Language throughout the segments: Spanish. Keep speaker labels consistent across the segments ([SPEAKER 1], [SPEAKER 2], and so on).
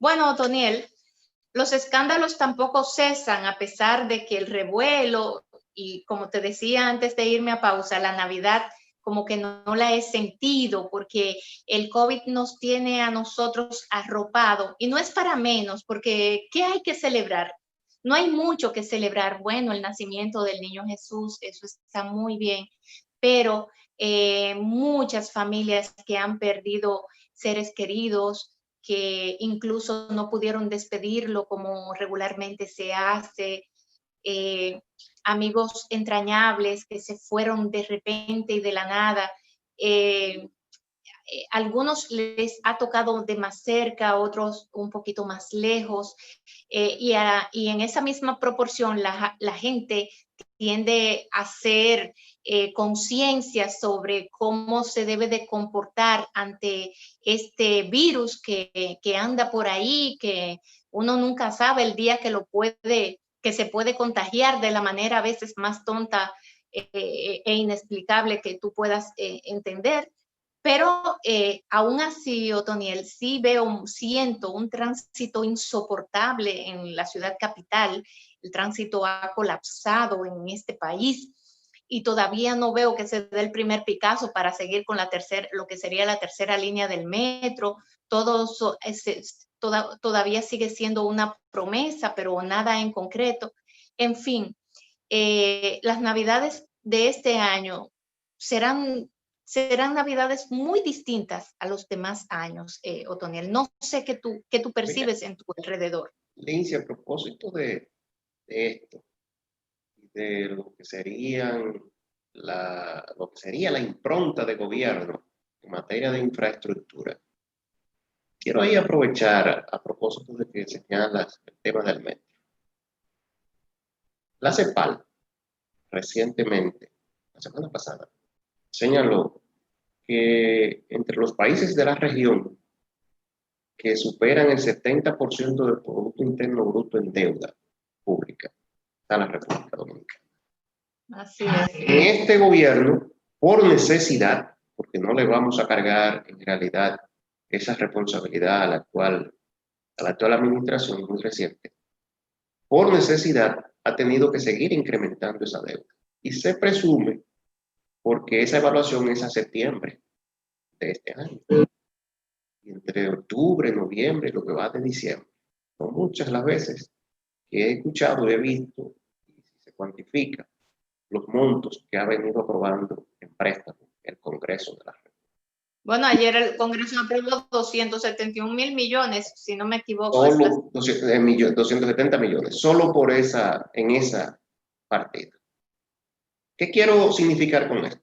[SPEAKER 1] Bueno, Otoniel, los escándalos tampoco cesan a pesar de que el revuelo y como te decía antes de irme a pausa, la Navidad como que no la he sentido porque el COVID nos tiene a nosotros arropado y no es para menos porque ¿qué hay que celebrar? No hay mucho que celebrar. Bueno, el nacimiento del niño Jesús, eso está muy bien, pero muchas familias que han perdido seres queridos, que incluso no pudieron despedirlo como regularmente se hace, eh, amigos entrañables que se fueron de repente y de la nada. Eh, Algunos les ha tocado de más cerca, otros un poquito más lejos, y en esa misma proporción la gente tiende a hacer conciencia sobre cómo se debe de comportar ante este virus que anda por ahí, que uno nunca sabe el día que que se puede contagiar de la manera a veces más tonta e inexplicable que tú puedas entender. Pero aún así, Otoniel, sí siento un tránsito insoportable en la ciudad capital. El tránsito ha colapsado en este país y todavía no veo que se dé el primer picazo para seguir con lo que sería la tercera línea del metro. Todo eso todavía sigue siendo una promesa, pero nada en concreto. En fin, las navidades de este año serán navidades muy distintas a los demás años, Otoniel. No sé qué tú
[SPEAKER 2] Mira,
[SPEAKER 1] percibes en tu alrededor.
[SPEAKER 2] Lindsay, a propósito de esto, de lo que sería la impronta de gobierno en materia de infraestructura, quiero ahí aprovechar a propósito de que señalas el tema del metro. La CEPAL recientemente, la semana pasada, señaló que entre los países de la región que superan el 70% del Producto Interno Bruto en deuda pública está la República Dominicana.
[SPEAKER 1] Así es.
[SPEAKER 2] En este gobierno, por necesidad, porque no le vamos a cargar en realidad esa responsabilidad a la actual administración muy reciente, por necesidad ha tenido que seguir incrementando esa deuda. Y se presume, porque esa evaluación es a septiembre de este año, y entre octubre, noviembre, lo que va de diciembre. Son muchas las veces que he escuchado y he visto, y si se cuantifica, los montos que ha venido aprobando en préstamo el Congreso de la República.
[SPEAKER 1] Bueno, ayer el Congreso aprobó 271 mil millones, si no me equivoco.
[SPEAKER 2] Solo 270 millones, solo en esa partida. ¿Qué quiero significar con esto?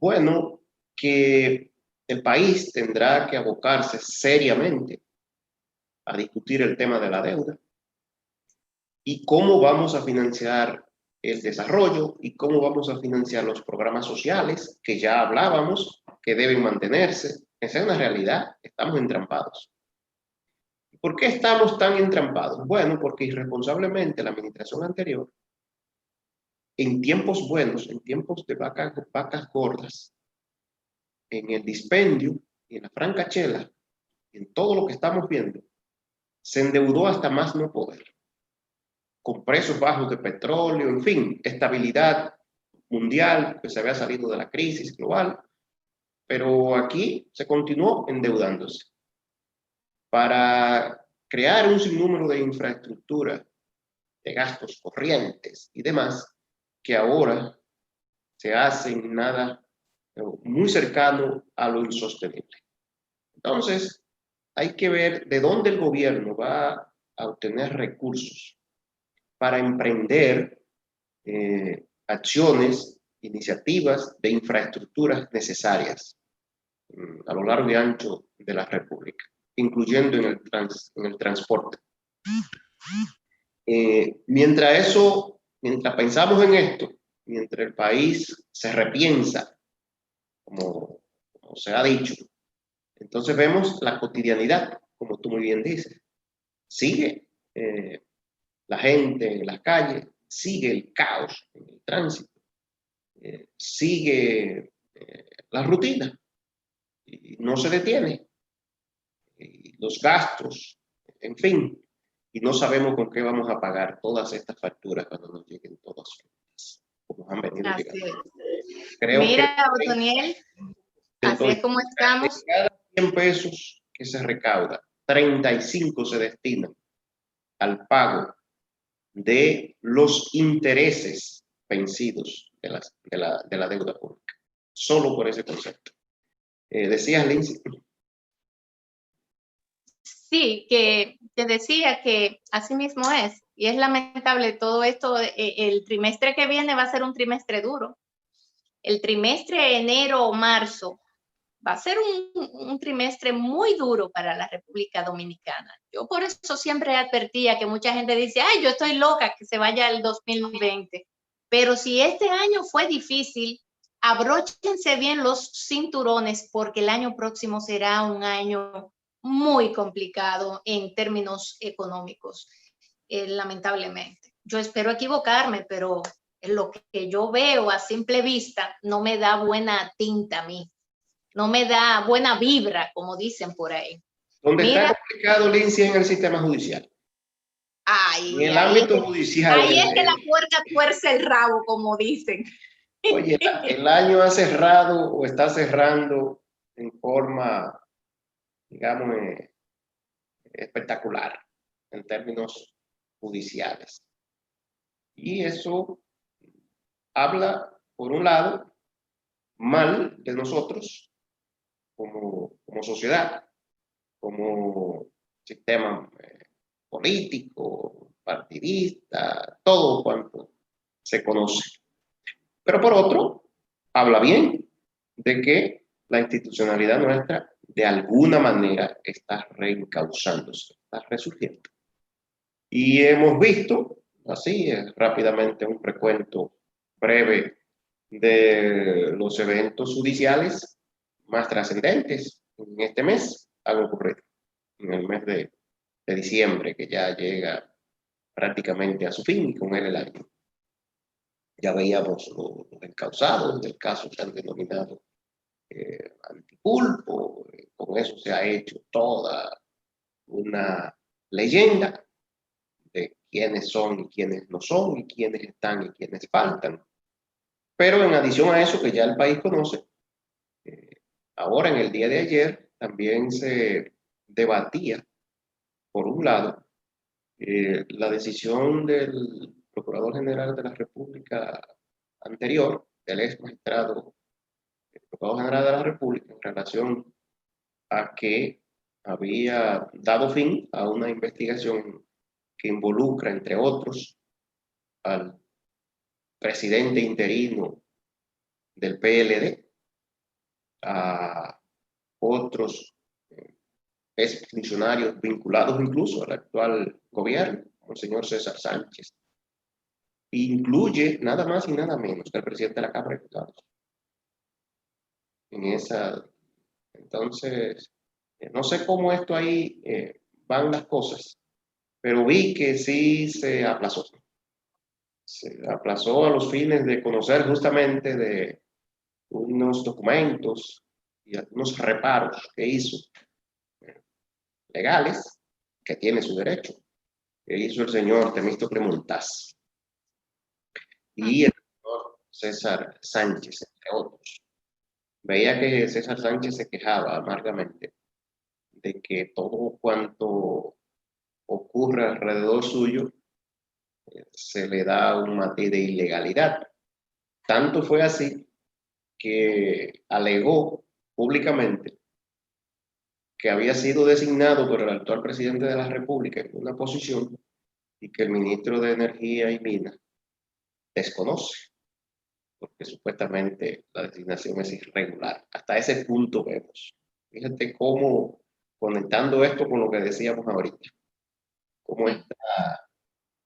[SPEAKER 2] Bueno, que el país tendrá que abocarse seriamente a discutir el tema de la deuda y cómo vamos a financiar el desarrollo y cómo vamos a financiar los programas sociales que ya hablábamos, que deben mantenerse. Esa es una realidad, estamos entrampados. ¿Por qué estamos tan entrampados? Bueno, porque irresponsablemente la administración anterior, en tiempos buenos, en tiempos de vacas gordas, en el dispendio, en la francachela, en todo lo que estamos viendo, se endeudó hasta más no poder, con precios bajos de petróleo, en fin, estabilidad mundial, que se había salido de la crisis global, pero aquí se continuó endeudándose para crear un sinnúmero de infraestructura, de gastos corrientes y demás, que ahora se hacen nada muy cercano a lo insostenible. Entonces, hay que ver de dónde el gobierno va a obtener recursos para emprender acciones, iniciativas de infraestructuras necesarias a lo largo y ancho de la República, incluyendo en el transporte. Mientras pensamos en esto, mientras el país se repiensa, como se ha dicho, entonces vemos la cotidianidad, como tú muy bien dices. Sigue la gente en las calles, sigue el caos en el tránsito, sigue la rutina y no se detiene. Y los gastos en fin, y no sabemos con qué vamos a pagar todas estas facturas cuando nos lleguen todas juntas, como han venido llegando. Creo
[SPEAKER 1] Mira,
[SPEAKER 2] que
[SPEAKER 1] Otoniel, así es como
[SPEAKER 2] de
[SPEAKER 1] estamos.
[SPEAKER 2] cada 100 pesos que se recauda, 35 se destinan al pago de los intereses vencidos de la deuda pública, solo por ese concepto. Decías, Lindsay.
[SPEAKER 1] Sí, que te decía que así mismo es, y es lamentable todo esto. El trimestre que viene va a ser un trimestre duro. El trimestre enero o marzo va a ser un trimestre muy duro para la República Dominicana. Yo por eso siempre advertía que mucha gente dice, ay, yo estoy loca que se vaya el 2020. Pero si este año fue difícil, abróchense bien los cinturones porque el año próximo será un año muy complicado en términos económicos, lamentablemente. Yo espero equivocarme, pero lo que yo veo a simple vista no me da buena tinta a mí. No me da buena vibra, como dicen por ahí.
[SPEAKER 2] Donde
[SPEAKER 1] Mira,
[SPEAKER 2] está complicado, Lindsay, en el sistema judicial. En el ámbito judicial.
[SPEAKER 1] ahí es que la puerca tuerce el rabo, como dicen.
[SPEAKER 2] Oye, el año ha cerrado o está cerrando en forma, digamos, espectacular en términos judiciales. Y eso habla, por un lado, mal de nosotros como sociedad, como sistema político, partidista, todo cuanto se conoce. Pero por otro, habla bien de que la institucionalidad nuestra de alguna manera está reencauzándose, está resurgiendo. Y hemos visto, así rápidamente, un recuento breve de los eventos judiciales más trascendentes en este mes han ocurrido, en el mes de diciembre, que ya llega prácticamente a su fin y con él el año. Ya veíamos los encausados del caso que han denominado Antipulpo, con eso se ha hecho toda una leyenda de quiénes son y quiénes no son, y quiénes están y quiénes faltan. Pero en adición a eso que ya el país conoce, ahora en el día de ayer también se debatía, por un lado, la decisión del Procurador General de la República anterior, del ex magistrado, el Procurador General de la República, en relación a que había dado fin a una investigación que involucra, entre otros, al presidente interino del PLD, a otros exfuncionarios vinculados incluso al actual gobierno, como el señor César Sánchez. Incluye nada más y nada menos que el presidente de la Cámara de Diputados. En esa, entonces, no sé cómo esto ahí van las cosas, pero vi que sí se aplazó. Se aplazó a los fines de conocer justamente de unos documentos y algunos reparos que hizo legales, que tiene su derecho, que hizo el señor Temístocle Montaz y el señor César Sánchez, entre otros. Veía que César Sánchez se quejaba amargamente de que todo cuanto ocurre alrededor suyo se le da un matiz de ilegalidad. Tanto fue así que alegó públicamente que había sido designado por el actual presidente de la República en una posición y que el ministro de Energía y Minas desconoce, porque supuestamente la designación es irregular. Hasta ese punto vemos. Fíjate cómo, conectando esto con lo que decíamos ahorita, cómo,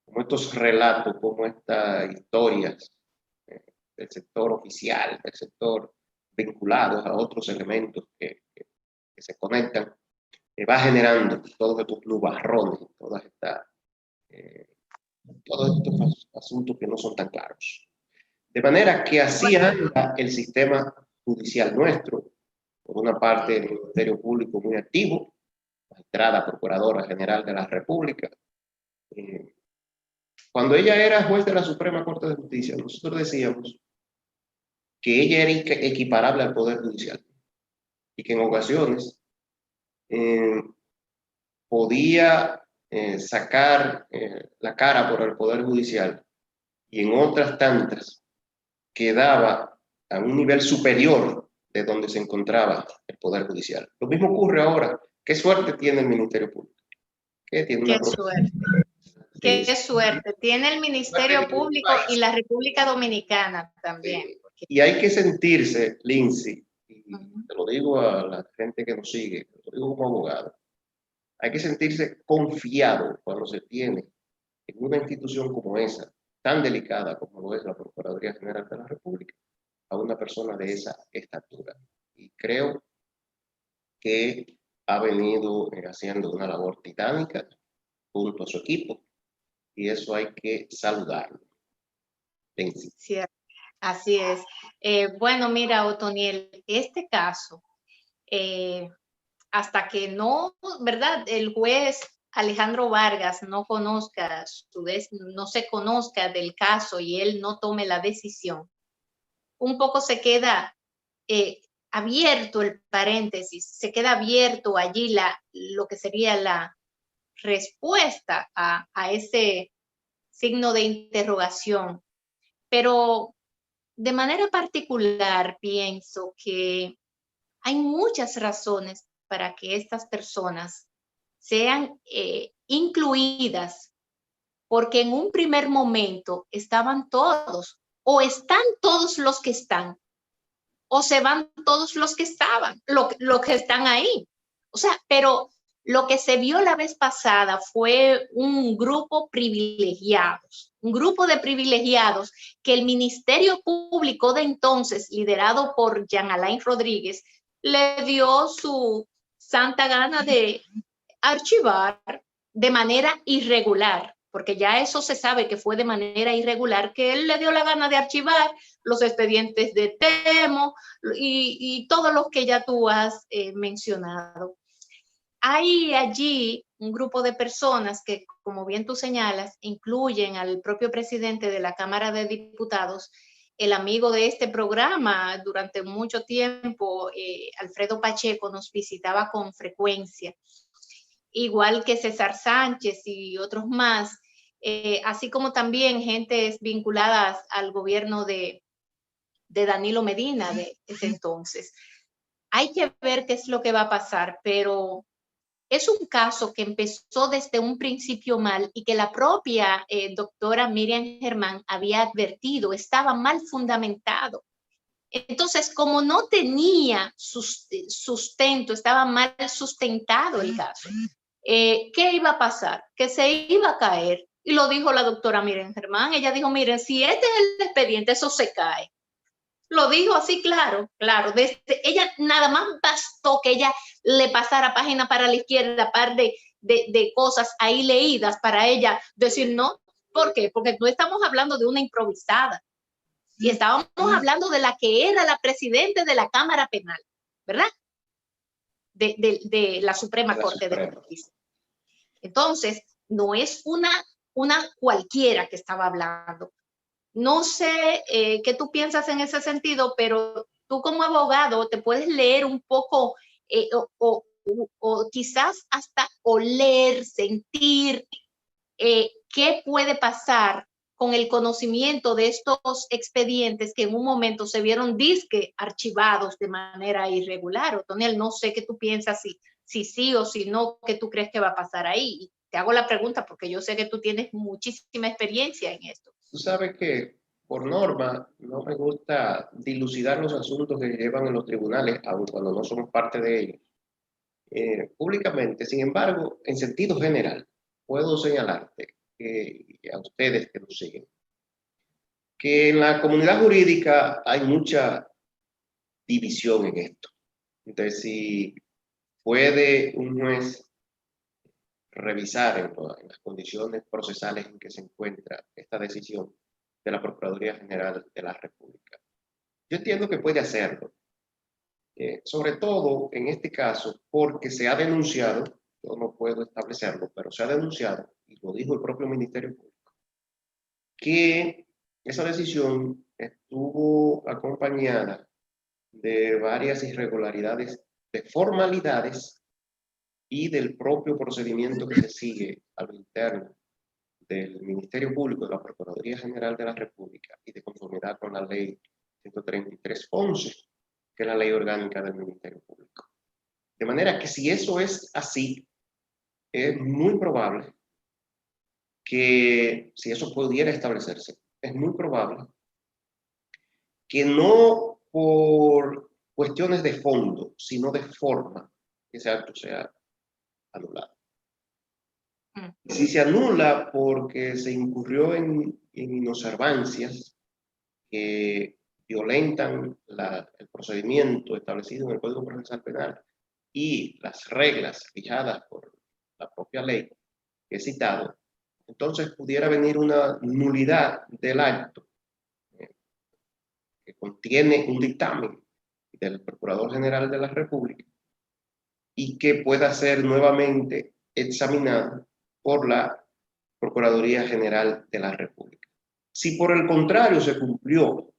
[SPEAKER 2] cómo estos relatos, cómo estas historias del sector oficial, del sector vinculados a otros elementos que se conectan, va generando todos estos nubarrones, todos estos asuntos que no son tan claros. De manera que así anda el sistema judicial nuestro. Por una parte, el Ministerio Público muy activo, magistrada, procuradora general de la República. Cuando ella era juez de la Suprema Corte de Justicia, nosotros decíamos que ella era equiparable al Poder Judicial y que en ocasiones podía sacar la cara por el Poder Judicial y en otras tantas quedaba a un nivel superior de donde se encontraba el Poder Judicial. Lo mismo ocurre ahora. ¿Qué suerte tiene el Ministerio Público? Que tiene una
[SPEAKER 1] Qué suerte. Qué suerte. Tiene el Ministerio Público y la República Dominicana también.
[SPEAKER 2] Y hay que sentirse, Lindsay, y te lo digo a la gente que nos sigue, te lo digo como abogado, hay que sentirse confiado cuando se tiene en una institución como esa, tan delicada como lo es la Procuraduría General de la República, a una persona de esa estatura. Y creo que ha venido haciendo una labor titánica junto a su equipo, y eso hay que saludarlo.
[SPEAKER 1] Cierto, así es. Bueno, mira, Otoniel, este caso, hasta que no, ¿verdad? El juez Alejandro Vargas no conozca, no se conozca del caso y él no tome la decisión, un poco se queda abierto el paréntesis, se queda abierto allí lo que sería la respuesta a ese signo de interrogación. Pero de manera particular pienso que hay muchas razones para que estas personas sean incluidas, porque en un primer momento estaban todos, o están todos los que están, o se van todos los que estaban, lo que están ahí. O sea, pero lo que se vio la vez pasada fue un grupo un grupo de privilegiados que el Ministerio Público de entonces, liderado por Jean Alain Rodríguez, le dio su santa gana de archivar de manera irregular, porque ya eso se sabe que fue de manera irregular, que él le dio la gana de archivar los expedientes de Temo y todo lo que ya tú has mencionado. Hay allí un grupo de personas que, como bien tú señalas, incluyen al propio presidente de la Cámara de Diputados, el amigo de este programa durante mucho tiempo, Alfredo Pacheco, nos visitaba con frecuencia, igual que César Sánchez y otros más, así como también gentes vinculadas al gobierno de Danilo Medina de ese entonces. Hay que ver qué es lo que va a pasar, pero es un caso que empezó desde un principio mal y que la propia doctora Miriam Germán había advertido, estaba mal fundamentado. Entonces, como no tenía sustento, estaba mal sustentado el caso, ¿qué iba a pasar? Que se iba a caer. Y lo dijo la doctora Miriam Germán. Ella dijo, miren, si este es el expediente, eso se cae. Lo dijo así, claro. Ella nada más bastó que ella le pasara página para la izquierda, par de cosas ahí leídas para ella decir no. ¿Por qué? Porque no estamos hablando de una improvisada. Y estábamos hablando de la que era la presidenta de la Cámara Penal, ¿verdad? De la Suprema Corte de Justicia. Entonces, no es una cualquiera que estaba hablando. No sé qué tú piensas en ese sentido, pero tú como abogado te puedes leer un poco o quizás hasta oler, sentir qué puede pasar con el conocimiento de estos expedientes que en un momento se vieron disque archivados de manera irregular. Otoniel, no sé qué tú piensas, si sí o si no, qué tú crees que va a pasar ahí. Y te hago la pregunta porque yo sé que tú tienes muchísima experiencia en esto.
[SPEAKER 2] Tú sabes que por norma no me gusta dilucidar los asuntos que llevan en los tribunales, aun cuando no somos parte de ellos, públicamente. Sin embargo, en sentido general, puedo señalarte a ustedes que nos siguen, que en la comunidad jurídica hay mucha división en esto. Entonces, si puede un juez revisar en las condiciones procesales en que se encuentra esta decisión de la Procuraduría General de la República. Yo entiendo que puede hacerlo, sobre todo en este caso porque se ha denunciado yo no puedo establecerlo, pero se ha denunciado, y lo dijo el propio Ministerio Público, que esa decisión estuvo acompañada de varias irregularidades, de formalidades y del propio procedimiento que se sigue a lo interno del Ministerio Público, de la Procuraduría General de la República, y de conformidad con la Ley 133.11, que es la ley orgánica del Ministerio Público. De manera que si eso es así, es muy probable que, si eso pudiera establecerse, es muy probable que no por cuestiones de fondo, sino de forma, que ese acto sea anulado. Si se anula porque se incurrió en inobservancias que violentan el procedimiento establecido en el Código Procesal Penal y las reglas fijadas por la propia ley que he citado, entonces pudiera venir una nulidad del acto que contiene un dictamen del Procurador General de la República y que pueda ser nuevamente examinado por la Procuraduría General de la República. Si por el contrario se cumplió,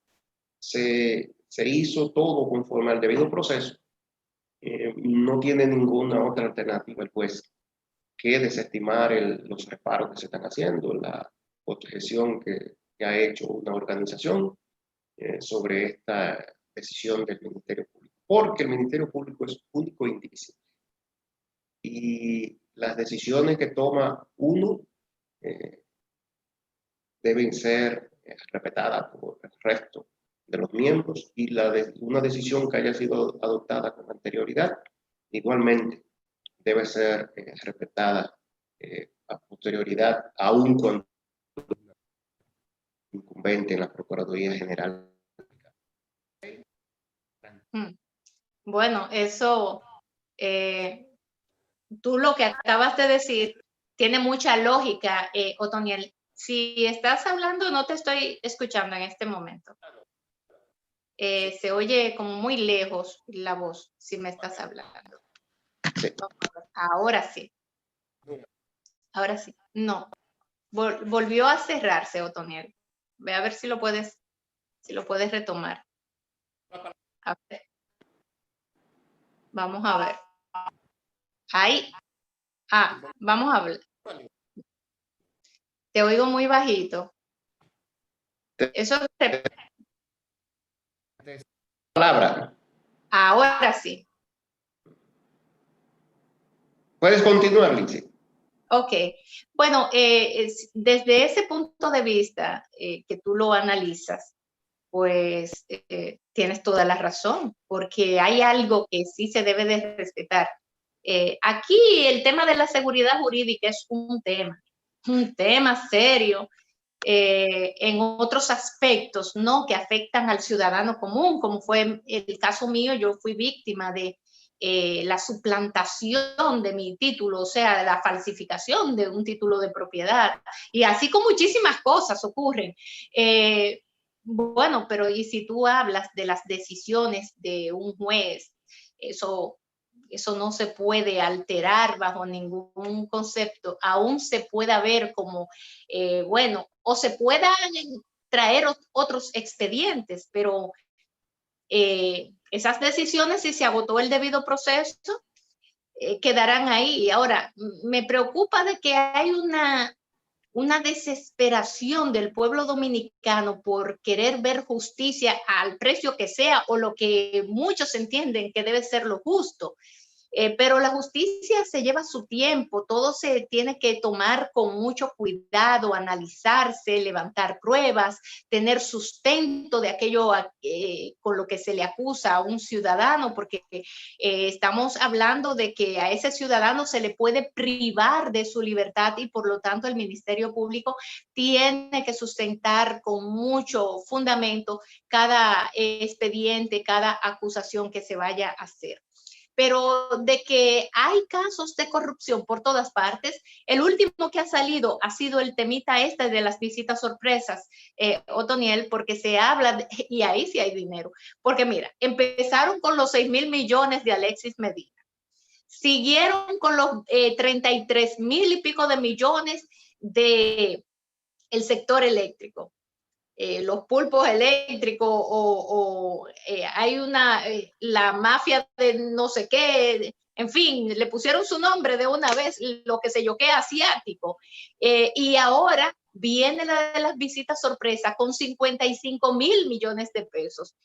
[SPEAKER 2] se hizo todo conforme al debido proceso, no tiene ninguna otra alternativa el juez que desestimar los reparos que se están haciendo, la objeción que ha hecho una organización sobre esta decisión del Ministerio Público, porque el Ministerio Público es único e indivisible. Y las decisiones que toma uno deben ser respetadas por el resto de los miembros, y una decisión que haya sido adoptada con anterioridad igualmente debe ser respetada a posterioridad, aun cuando incumbente en la Procuraduría General.
[SPEAKER 1] Bueno, eso, tú lo que acabas de decir tiene mucha lógica, Otoniel. Si estás hablando, no te estoy escuchando en este momento. Se oye como muy lejos la voz, si me estás hablando.
[SPEAKER 2] Sí.
[SPEAKER 1] Ahora sí. Ahora sí. No. Volvió a cerrarse, Otoniel. Ve a ver si lo puedes retomar. A ver. Vamos a ver. Ahí. Vamos a hablar. Te oigo muy bajito. Eso se...
[SPEAKER 2] Palabra.
[SPEAKER 1] Ahora sí.
[SPEAKER 2] Puedes continuar, Lindsay.
[SPEAKER 1] Ok. Bueno, desde ese punto de vista que tú lo analizas, pues tienes toda la razón, porque hay algo que sí se debe de respetar. Aquí el tema de la seguridad jurídica es un tema serio. En otros aspectos, ¿no? Que afectan al ciudadano común, como fue el caso mío. Yo fui víctima de la suplantación de mi título, o sea, de la falsificación de un título de propiedad, y así con muchísimas cosas ocurren. Bueno, pero y si tú hablas de las decisiones de un juez, eso no se puede alterar bajo ningún concepto, aún se pueda ver como, bueno, o se puedan traer otros expedientes, pero esas decisiones, si se agotó el debido proceso, quedarán ahí. Ahora, me preocupa de que hay una desesperación del pueblo dominicano por querer ver justicia al precio que sea, o lo que muchos entienden que debe ser lo justo. Pero la justicia se lleva su tiempo, todo se tiene que tomar con mucho cuidado, analizarse, levantar pruebas, tener sustento de aquello con lo que se le acusa a un ciudadano, porque estamos hablando de que a ese ciudadano se le puede privar de su libertad, y por lo tanto el Ministerio Público tiene que sustentar con mucho fundamento cada expediente, cada acusación que se vaya a hacer. Pero de que hay casos de corrupción por todas partes. El último que ha salido ha sido el temita de las visitas sorpresas, Otoniel, porque se habla, y ahí sí hay dinero, porque mira, empezaron con los 6,000 millones de Alexis Medina. Siguieron con los 33,000 y pico de millones del sector eléctrico. Los pulpos eléctricos hay la mafia de no sé qué, en fin, le pusieron su nombre de una vez, lo que sé yo qué, asiático. Y ahora viene la de las visitas sorpresa con 55,000 millones de pesos.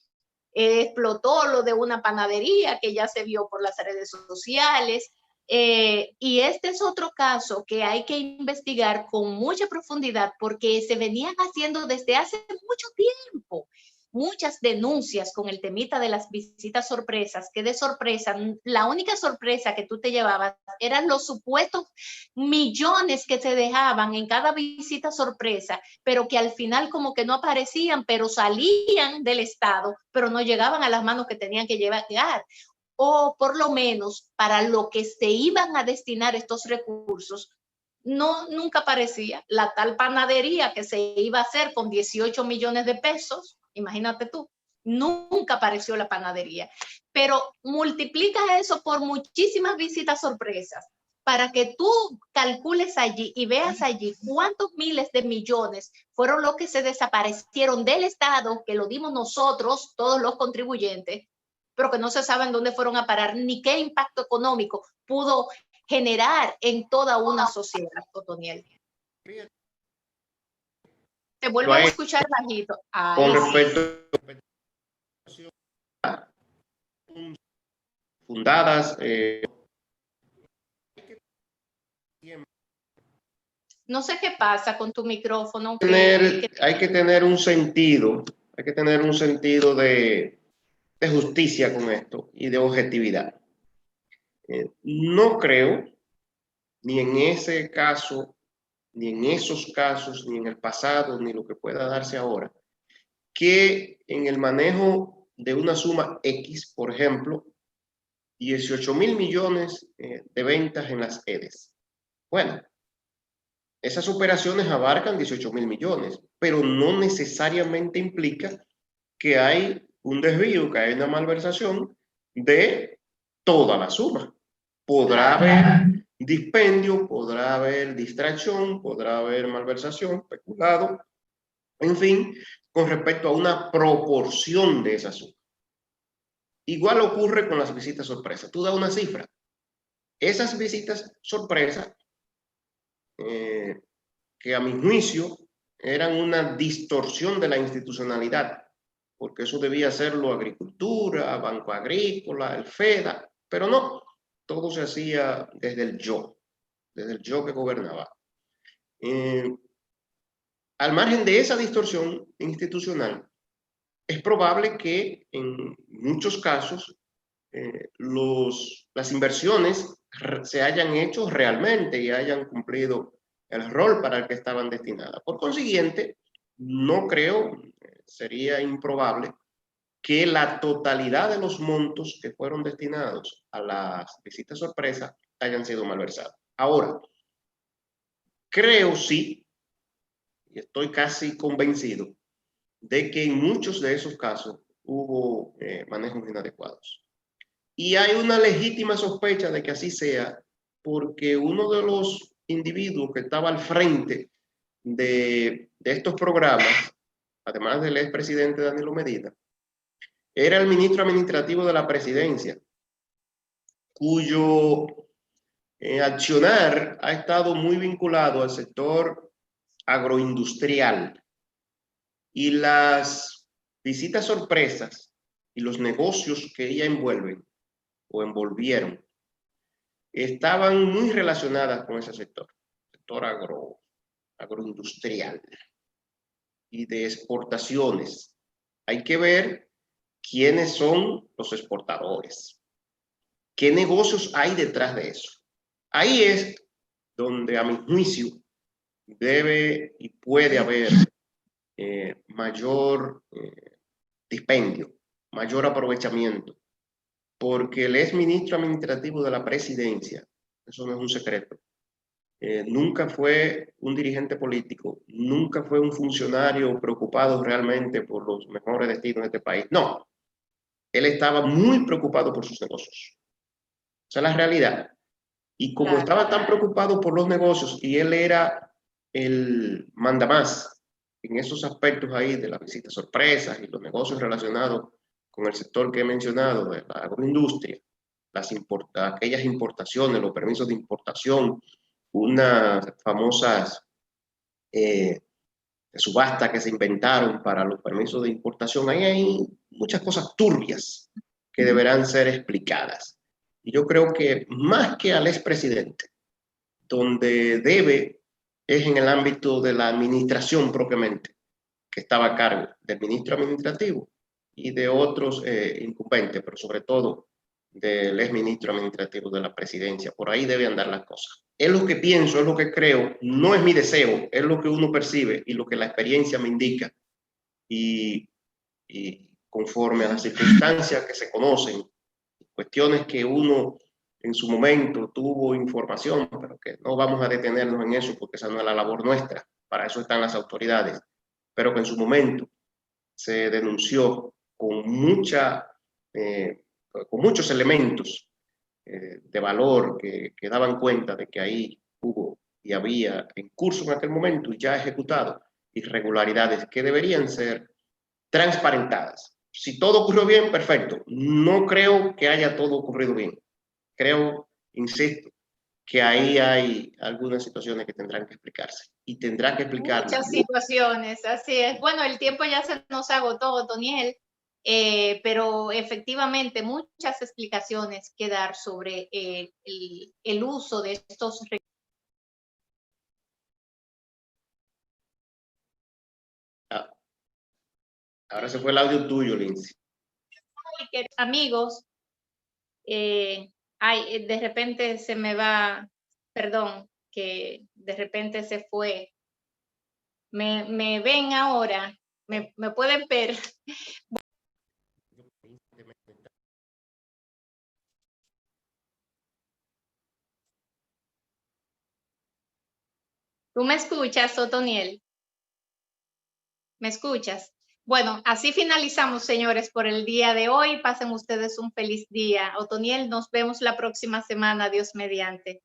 [SPEAKER 1] Explotó lo de una panadería que ya se vio por las redes sociales. Y este es otro caso que hay que investigar con mucha profundidad porque se venían haciendo desde hace mucho tiempo muchas denuncias con el temita de las visitas sorpresas, que de sorpresa, la única sorpresa que tú te llevabas eran los supuestos millones que se dejaban en cada visita sorpresa, pero que al final como que no aparecían, pero salían del Estado, pero no llegaban a las manos que tenían que llegar. O por lo menos para lo que se iban a destinar estos recursos, nunca aparecía. La tal panadería que se iba a hacer con 18 millones de pesos, imagínate tú, nunca apareció la panadería. Pero multiplica eso por muchísimas visitas sorpresas para que tú calcules allí y veas allí cuántos miles de millones fueron los que se desaparecieron del Estado, que lo dimos nosotros, todos los contribuyentes, pero que no se saben dónde fueron a parar, ni qué impacto económico pudo generar en toda una sociedad, Otoniel. Te vuelvo a escuchar bajito.
[SPEAKER 2] Con respecto a fundadas,
[SPEAKER 1] no sé qué pasa con tu micrófono.
[SPEAKER 2] Hay que tener un sentido, de justicia con esto y de objetividad. No creo, ni en ese caso, ni en esos casos, ni en el pasado, ni lo que pueda darse ahora, que en el manejo de una suma X, por ejemplo, 18,000 millones de ventas en las EDES. Bueno, esas operaciones abarcan 18,000 millones, pero no necesariamente implica que hay un desvío, que hay una malversación de toda la suma. Podrá haber dispendio, podrá haber distracción, podrá haber malversación, peculado, en fin, con respecto a una proporción de esa suma. Igual ocurre con las visitas sorpresa. Tú das una cifra. Esas visitas sorpresa, que a mi juicio eran una distorsión de la institucionalidad, porque eso debía hacerlo Agricultura, Banco Agrícola, el FEDA, pero no, todo se hacía desde el yo que gobernaba. Al margen de esa distorsión institucional, es probable que en muchos casos las inversiones se hayan hecho realmente y hayan cumplido el rol para el que estaban destinadas. Por consiguiente, no creo, sería improbable que la totalidad de los montos que fueron destinados a las visitas sorpresa hayan sido malversados. Ahora, creo sí, y estoy casi convencido, de que en muchos de esos casos hubo manejos inadecuados. Y hay una legítima sospecha de que así sea, porque uno de los individuos que estaba al frente de estos programas, además del expresidente Danilo Medina, era el ministro administrativo de la presidencia, cuyo accionar ha estado muy vinculado al sector agroindustrial. Y las visitas sorpresas y los negocios que ella envuelven o envolvieron estaban muy relacionadas con ese sector agroindustrial y de exportaciones. Hay que ver quiénes son los exportadores, qué negocios hay detrás de eso. Ahí es donde, a mi juicio, debe y puede haber mayor dispendio, mayor aprovechamiento, porque el exministro administrativo de la presidencia, eso no es un secreto, nunca fue un dirigente político, nunca fue un funcionario preocupado realmente por los mejores destinos de este país. No, él estaba muy preocupado por sus negocios. Esa es la realidad. Y como estaba tan preocupado por los negocios y él era el mandamás en esos aspectos ahí de las visitas sorpresas y los negocios relacionados con el sector que he mencionado, de la agroindustria, aquellas importaciones, los permisos de importación, unas famosas subastas que se inventaron para los permisos de importación, ahí hay muchas cosas turbias que deberán ser explicadas. Y yo creo que más que al expresidente, donde debe es en el ámbito de la administración propiamente, que estaba a cargo del ministro administrativo y de otros incumbentes, pero sobre todo del exministro administrativo de la presidencia. Por ahí deben andar las cosas. Es lo que pienso, es lo que creo, no es mi deseo, es lo que uno percibe y lo que la experiencia me indica. Y conforme a las circunstancias que se conocen, cuestiones que uno en su momento tuvo información, pero que no vamos a detenernos en eso porque esa no es la labor nuestra, para eso están las autoridades, pero que en su momento se denunció con muchos elementos de valor que daban cuenta de que ahí hubo y había en curso en aquel momento y ya ejecutado irregularidades que deberían ser transparentadas. Si todo ocurrió bien, perfecto. No creo que haya todo ocurrido bien. Creo, insisto, que ahí hay algunas situaciones que tendrán que explicarse y tendrá que explicarlas.
[SPEAKER 1] Muchas situaciones, así es. Bueno, el tiempo ya se nos agotó, Otoniel, pero efectivamente muchas explicaciones que dar sobre el uso de estos recursos.
[SPEAKER 2] Ahora se fue el audio tuyo, Lindsay.
[SPEAKER 1] Amigos, de repente se me va, perdón, que de repente se fue. Me ven ahora, me pueden ver. ¿Tú me escuchas, Otoniel? ¿Me escuchas? Bueno, así finalizamos, señores, por el día de hoy. Pasen ustedes un feliz día. Otoniel, nos vemos la próxima semana, Dios mediante.